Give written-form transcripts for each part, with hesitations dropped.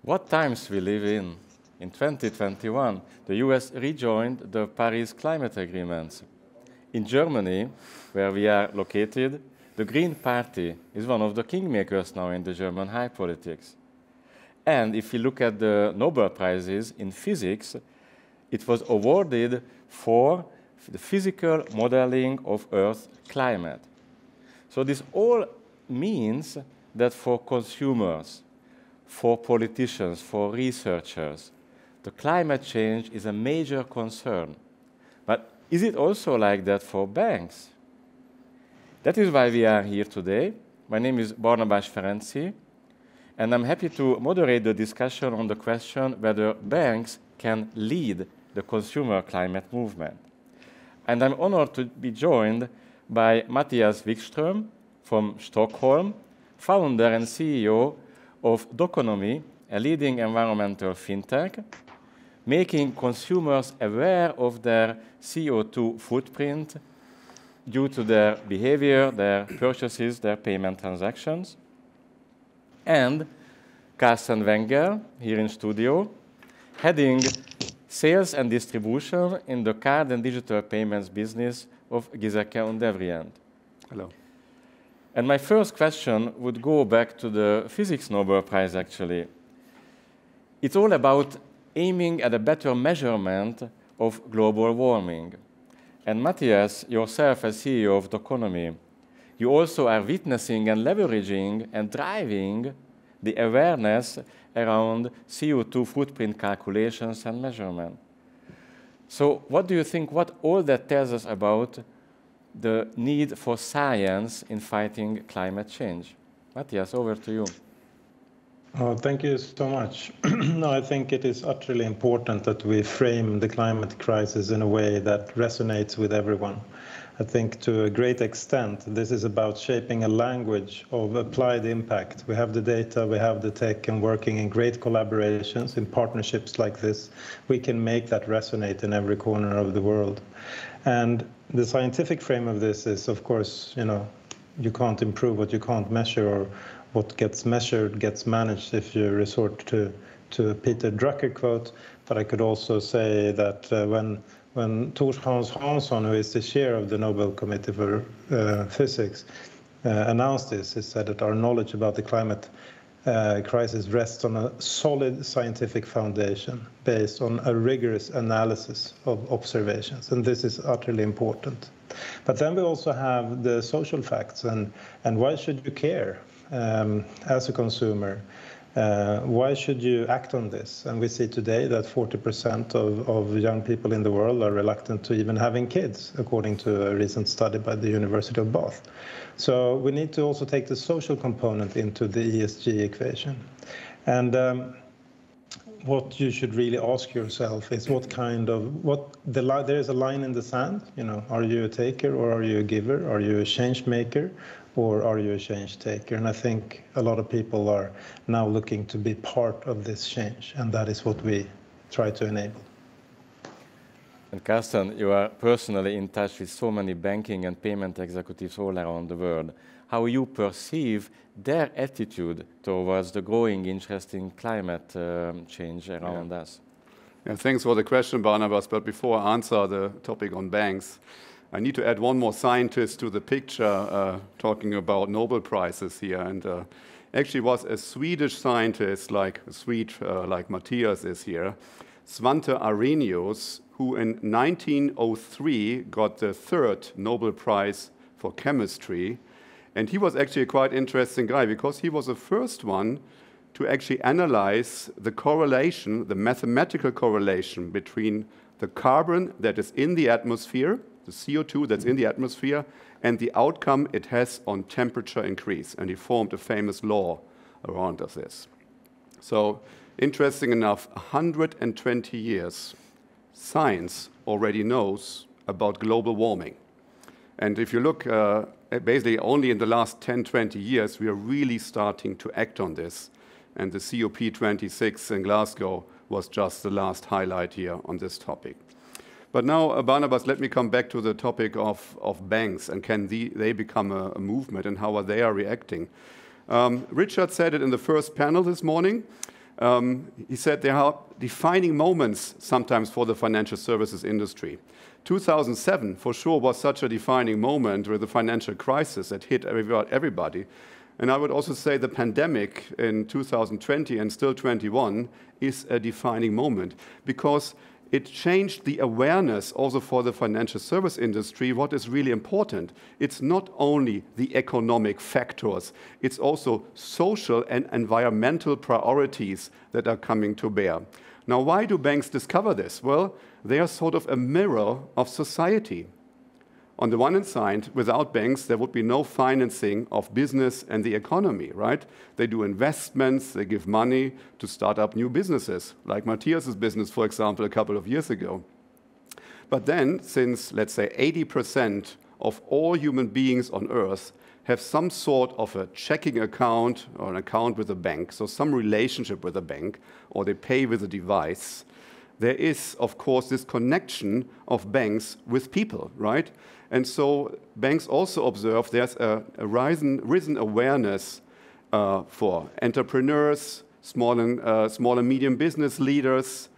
What times we live in? In 2021, the US rejoined the Paris Climate Agreements. In Germany, where we are located, the Green Party is one of the kingmakers now in the German high politics. And if you look at the Nobel Prizes in physics, it was awarded for the physical modeling of Earth's climate. So this all means that for consumers, for politicians, for researchers, the climate change is a major concern. But is it also like that for banks? That is why we are here today. My name is Barnabás Ferenczy, and I'm happy to moderate the discussion on the question whether banks can lead the consumer climate movement. And I'm honored to be joined by Mathias Wikström from Stockholm, founder and CEO of Doconomy, a leading environmental fintech, making consumers aware of their CO2 footprint due to their behavior, their purchases, their payment transactions. And Carsten Wengel, here in studio, heading sales and distribution in the card and digital payments business of Giesecke+Devrient. Hello. And my first question would go back to the Physics Nobel Prize, actually. It's all about aiming at a better measurement of global warming. And Mathias, yourself as CEO of Doconomy, you also are witnessing and leveraging and driving the awareness around CO2 footprint calculations and measurement. So what do you think, what all that tells us about the need for science in fighting climate change? Mathias, over to you. Oh, thank you so much. No, I think it is utterly important that we frame the climate crisis in a way that resonates with everyone. I think to a great extent, this is about shaping a language of applied impact. We have the data, we have the tech, and working in great collaborations, in partnerships like this, we can make that resonate in every corner of the world. And the scientific frame of this is, of course, you can't improve what you can't measure, or what gets measured gets managed, if you resort to Peter Drucker quote. But I could also say that when Thor Hans Hansson, who is the chair of the Nobel Committee for Physics, announced this, he said that our knowledge about the climate crisis rests on a solid scientific foundation based on a rigorous analysis of observations, and this is utterly important. But then we also have the social facts, and why should you care as a consumer? Why should you act on this? And we see today that 40% of young people in the world are reluctant to even having kids, according to a recent study by the University of Bath. So we need to also take the social component into the ESG equation. And what you should really ask yourself is there is a line in the sand. Are you a taker or are you a giver? Are you a change maker or are you a change taker? And I think a lot of people are now looking to be part of this change, and that is what we try to enable. And Carsten, you are personally in touch with so many banking and payment executives all around the world. How you perceive their attitude towards the growing interest in climate change around us? Yeah, thanks for the question, Barnabas. But before I answer the topic on banks, I need to add one more scientist to the picture talking about Nobel Prizes here. And actually was a Swedish scientist, like Mathias is here, Svante Arrhenius, who in 1903 got the third Nobel Prize for chemistry. And he was actually a quite interesting guy because he was the first one to actually analyze the correlation, the mathematical correlation between the carbon that is in the atmosphere, the CO2 that's in the atmosphere, and the outcome it has on temperature increase. And he formed a famous law around this. So interesting enough, 120 years, science already knows about global warming. And if you look, basically only in the last 10, 20 years, we are really starting to act on this. And the COP26 in Glasgow was just the last highlight here on this topic. But now, Barnabas, let me come back to the topic of banks, and can they become a movement, and how they are reacting. Richard said it in the first panel this morning. He said there are defining moments sometimes for the financial services industry. 2007, for sure, was such a defining moment with the financial crisis that hit everybody. And I would also say the pandemic in 2020 and still 21 is a defining moment because it changed the awareness also for the financial service industry, what is really important. It's not only the economic factors, it's also social and environmental priorities that are coming to bear. Now, why do banks discover this? Well, they are sort of a mirror of society. On the one hand side, without banks, there would be no financing of business and the economy, right? They do investments, they give money to start up new businesses, like Matthias's business, for example, a couple of years ago. But then, since, let's say, 80% of all human beings on Earth have some sort of a checking account or an account with a bank, so some relationship with a bank, or they pay with a device, there is, of course, this connection of banks with people, right? And so banks also observe there's a risen awareness for entrepreneurs, small and medium business leaders,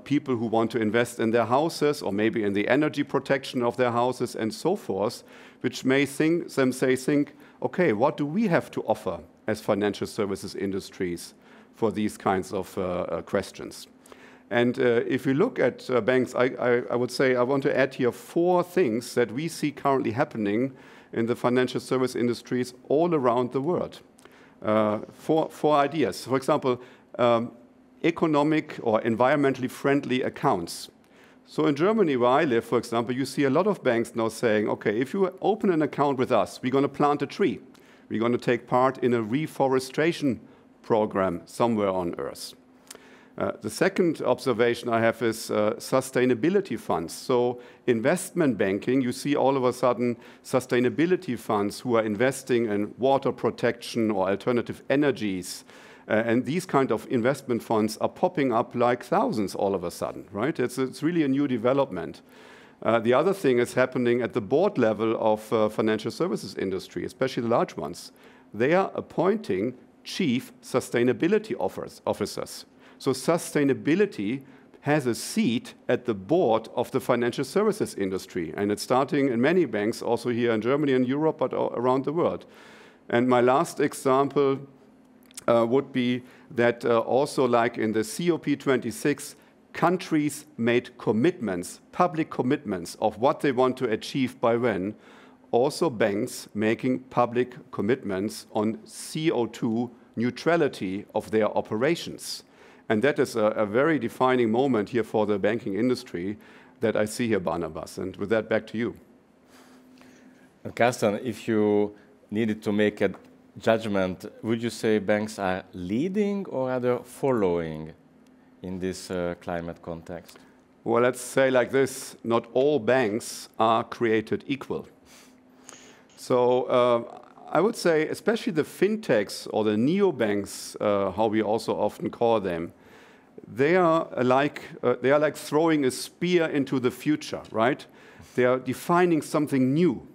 people who want to invest in their houses or maybe in the energy protection of their houses and so forth, which may think, okay, what do we have to offer as financial services industries for these kinds of questions? And if we look at banks, I would say I want to add here 4 things that we see currently happening in the financial service industries all around the world. 4 ideas. For example, economic or environmentally friendly accounts. So in Germany, where I live, for example, you see a lot of banks now saying, okay, if you open an account with us, we're going to plant a tree. We're going to take part in a reforestation program somewhere on Earth. The second observation I have is sustainability funds. So investment banking, you see all of a sudden sustainability funds who are investing in water protection or alternative energies. And these kind of investment funds are popping up like thousands all of a sudden, right? It's really a new development. The other thing is happening at the board level of financial services industry, especially the large ones. They are appointing chief sustainability officers. So sustainability has a seat at the board of the financial services industry. And it's starting in many banks, also here in Germany and Europe, but around the world. And my last example would be that also like in the COP26, countries made commitments, public commitments of what they want to achieve by when. Also banks making public commitments on CO2 neutrality of their operations. And that is a very defining moment here for the banking industry that I see here, Barnabas. And with that, back to you. Carsten, if you needed to make a judgment, would you say banks are leading or are they following in this climate context? Well, let's say like this, not all banks are created equal. So I would say, especially the fintechs or the neobanks, how we also often call them, they are like throwing a spear into the future, right? They are defining something new.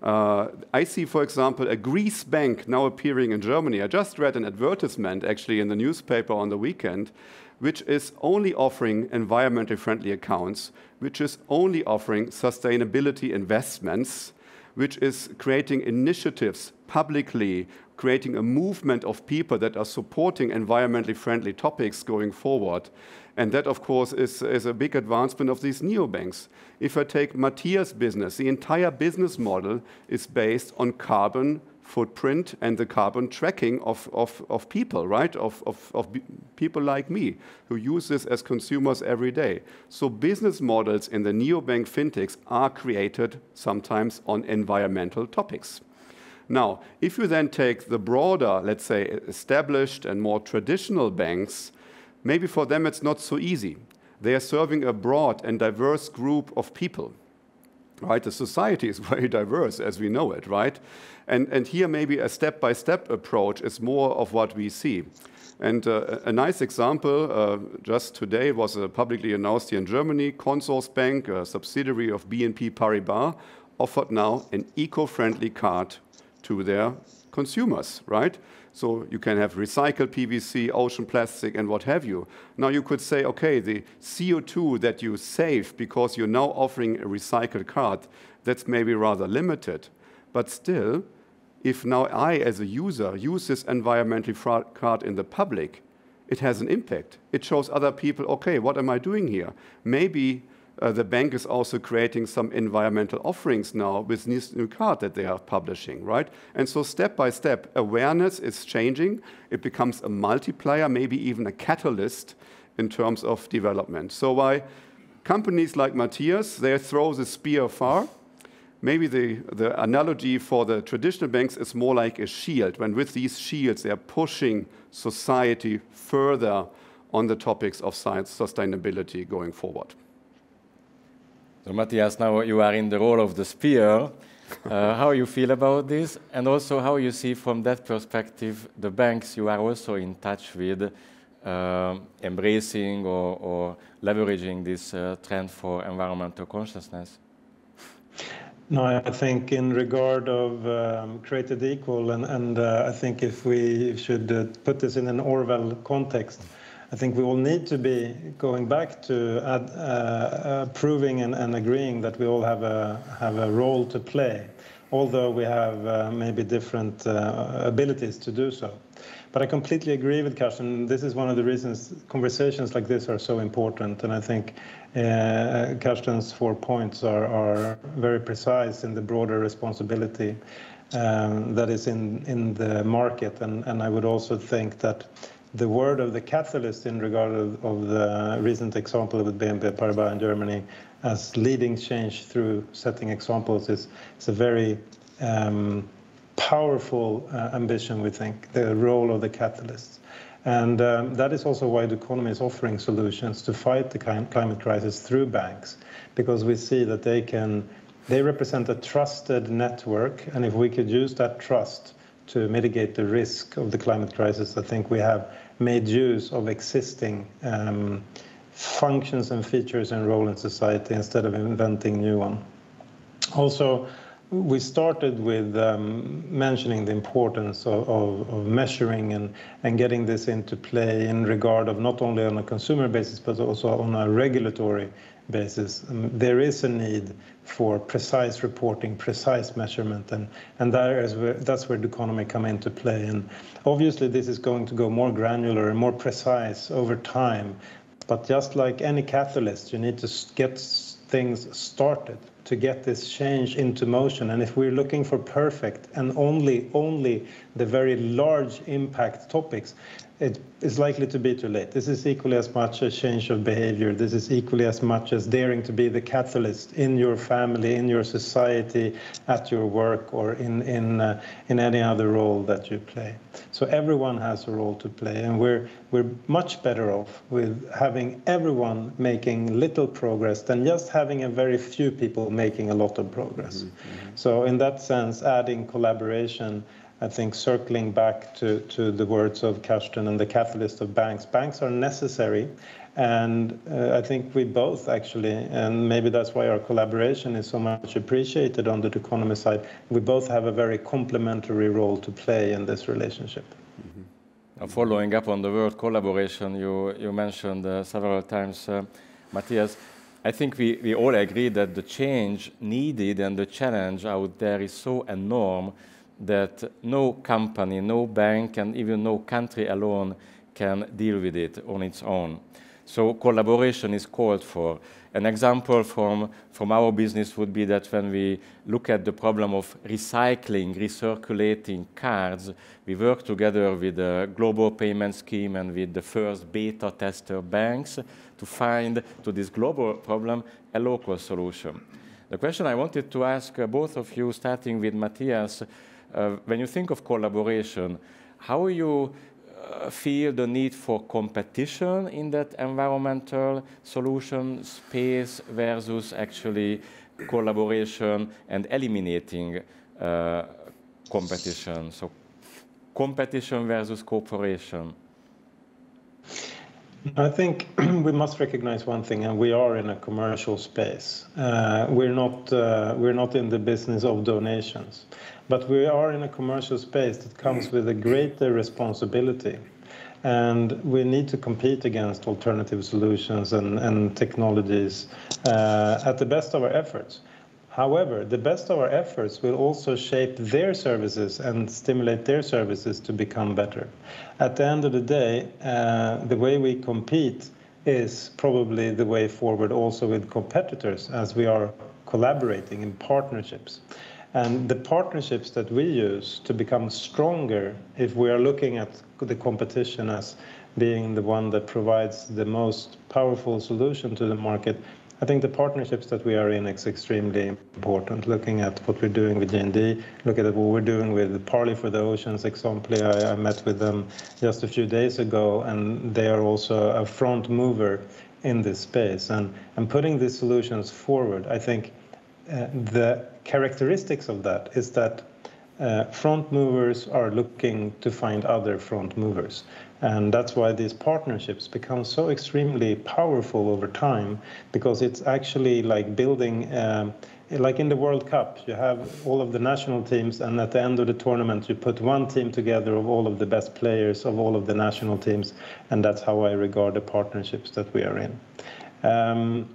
I see, for example, a Greece bank now appearing in Germany. I just read an advertisement actually in the newspaper on the weekend, which is only offering environmentally friendly accounts, which is only offering sustainability investments, which is creating initiatives publicly, creating a movement of people that are supporting environmentally friendly topics going forward. And that, of course, is a big advancement of these neobanks. If I take Matthias' business, the entire business model is based on carbon footprint and the carbon tracking of people, right? Of people like me who use this as consumers every day. So business models in the neobank fintechs are created sometimes on environmental topics. Now, if you then take the broader, let's say, established and more traditional banks, maybe for them it's not so easy. They are serving a broad and diverse group of people, right? The society is very diverse as we know it, right? And here maybe a step-by-step approach is more of what we see. And a nice example just today was publicly announced here in Germany. Consorsbank, a subsidiary of BNP Paribas, offered now an eco-friendly card to their consumers, right? So you can have recycled PVC, ocean plastic, and what have you. Now you could say, okay, the CO2 that you save because you're now offering a recycled card, that's maybe rather limited. But still, if now I, as a user, use this environmental card in the public, it has an impact. It shows other people, okay, what am I doing here? Maybe the bank is also creating some environmental offerings now with this new card that they are publishing, right? And so step by step, awareness is changing. It becomes a multiplier, maybe even a catalyst in terms of development. So why companies like Mathias, they throw the spear far. Maybe the analogy for the traditional banks is more like a shield, when with these shields they are pushing society further on the topics of science sustainability going forward. So Mathias, now you are in the role of the spear. How you feel about this, and also how you see from that perspective the banks you are also in touch with embracing or leveraging this trend for environmental consciousness? No, I think in regard of created equal, and I think if we should put this in an Orwell context, I think we all need to be going back to proving and agreeing that we all have a role to play, although we have maybe different abilities to do so. But I completely agree with Carsten. This is one of the reasons conversations like this are so important, and I think Carsten's 4 points are very precise in the broader responsibility that is in the market, and I would also think that the word of the catalyst in regard of the recent example with BNP Paribas in Germany as leading change through setting examples is a very powerful ambition, we think, the role of the catalysts. And that is also why Doconomy is offering solutions to fight the climate crisis through banks, because we see that they represent a trusted network, and if we could use that trust to mitigate the risk of the climate crisis, I think we have made use of existing functions and features and role in society instead of inventing new one. Also, we started with mentioning the importance of measuring and getting this into play in regard of not only on a consumer basis, but also on a regulatory basis. There is a need for precise reporting, precise measurement, and that's where Doconomy come into play. And obviously this is going to go more granular and more precise over time. But just like any catalyst, you need to get things started to get this change into motion. And if we're looking for perfect and only the very large impact topics, it is likely to be too late. This is equally as much a change of behavior. This is equally as much as daring to be the catalyst in your family, in your society, at your work, or in any other role that you play. So everyone has a role to play, and we're much better off with having everyone making little progress than just having a very few people making a lot of progress. Mm-hmm. So in that sense, adding collaboration, I think circling back to the words of Carsten and the catalyst of banks. Banks are necessary, and I think we both actually, and maybe that's why our collaboration is so much appreciated on the Doconomy side, we both have a very complementary role to play in this relationship. Mm-hmm. Following up on the word collaboration you mentioned several times, Mathias, I think we all agree that the change needed and the challenge out there is so enormous that no company, no bank, and even no country alone can deal with it on its own. So collaboration is called for. An example from our business would be that when we look at the problem of recycling, recirculating cards, we work together with the Global Payment Scheme and with the first beta tester banks to find to this global problem a local solution. The question I wanted to ask both of you, starting with Mathias, when you think of collaboration, how you feel the need for competition in that environmental solution space versus actually collaboration and eliminating competition? So competition versus cooperation. I think we must recognize one thing, and we are in a commercial space. We're not in the business of donations, but we are in a commercial space that comes with a greater responsibility. And we need to compete against alternative solutions and technologies at the best of our efforts. However, the best of our efforts will also shape their services and stimulate their services to become better. At the end of the day, the way we compete is probably the way forward also with competitors, as we are collaborating in partnerships. And the partnerships that we use to become stronger, if we are looking at the competition as being the one that provides the most powerful solution to the market, I think the partnerships that we are in is extremely important. Looking at what we're doing with G&D, look at what we're doing with Parley for the Oceans example. I met with them just a few days ago, and they are also a front mover in this space. And putting these solutions forward, I think the characteristics of that is that front movers are looking to find other front movers. And that's why these partnerships become so extremely powerful over time, because it's actually like building, like in the World Cup, you have all of the national teams, and at the end of the tournament, you put one team together of all of the best players of all of the national teams, and that's how I regard the partnerships that we are in.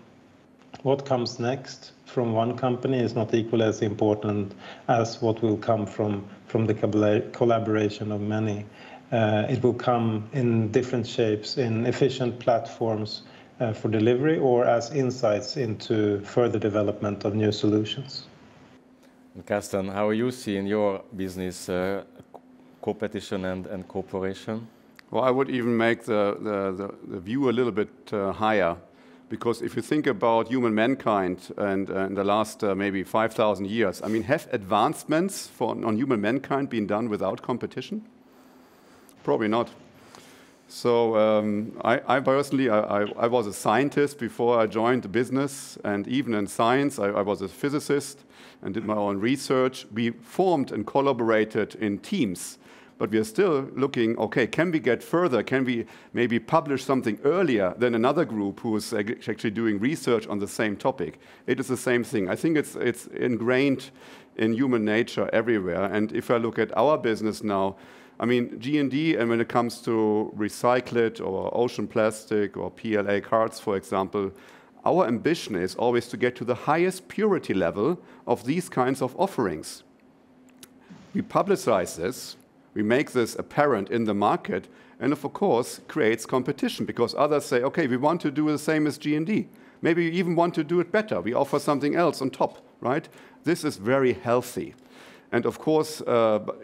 What comes next from one company is not equally as important as what will come from the collaboration of many. It will come in different shapes, in efficient platforms for delivery, or as insights into further development of new solutions. Carsten, how are you seeing your business competition and cooperation? Well, I would even make the view a little bit higher. Because if you think about human mankind and in the last maybe 5,000 years, I mean, have advancements on human mankind been done without competition? Probably not. So I personally, I was a scientist before I joined the business, and even in science, I was a physicist and did my own research. We formed and collaborated in teams. But we are still looking, okay, can we get further? Can we maybe publish something earlier than another group who is actually doing research on the same topic? It is the same thing. I think it's ingrained in human nature everywhere. And if I look at our business now, I mean, G&D, and when it comes to recycled or ocean plastic or PLA cards, for example, our ambition is always to get to the highest purity level of these kinds of offerings. We publicize this. We make this apparent in the market, and of course creates competition, because others say, okay, we want to do the same as G&D. Maybe you even want to do it better. We offer something else on top, right? This is very healthy. And of course,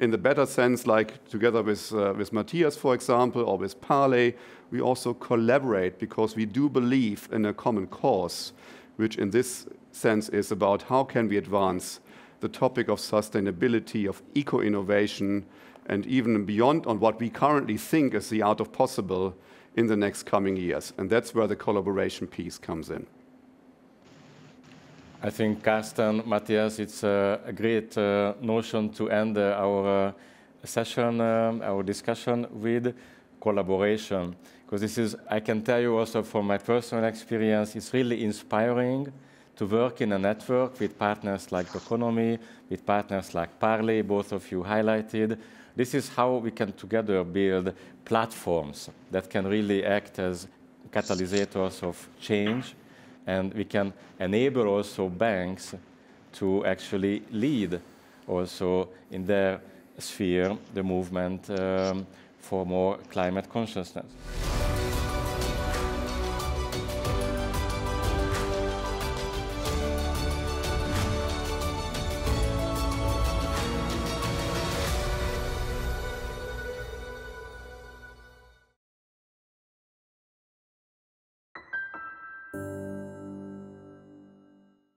in the better sense, like together with Mathias, for example, or with Parley, we also collaborate because we do believe in a common cause, which in this sense is about how can we advance the topic of sustainability, of eco-innovation, and even beyond on what we currently think is the art of possible in the next coming years. And that's where the collaboration piece comes in. I think, Carsten, Mathias, it's a great notion to end our session, our discussion with collaboration. Because this is, I can tell you also from my personal experience, it's really inspiring to work in a network with partners like Doconomy, with partners like Parley, both of you highlighted. This is how we can together build platforms that can really act as catalysts of change, and we can enable also banks to actually lead also in their sphere the movement for more climate consciousness.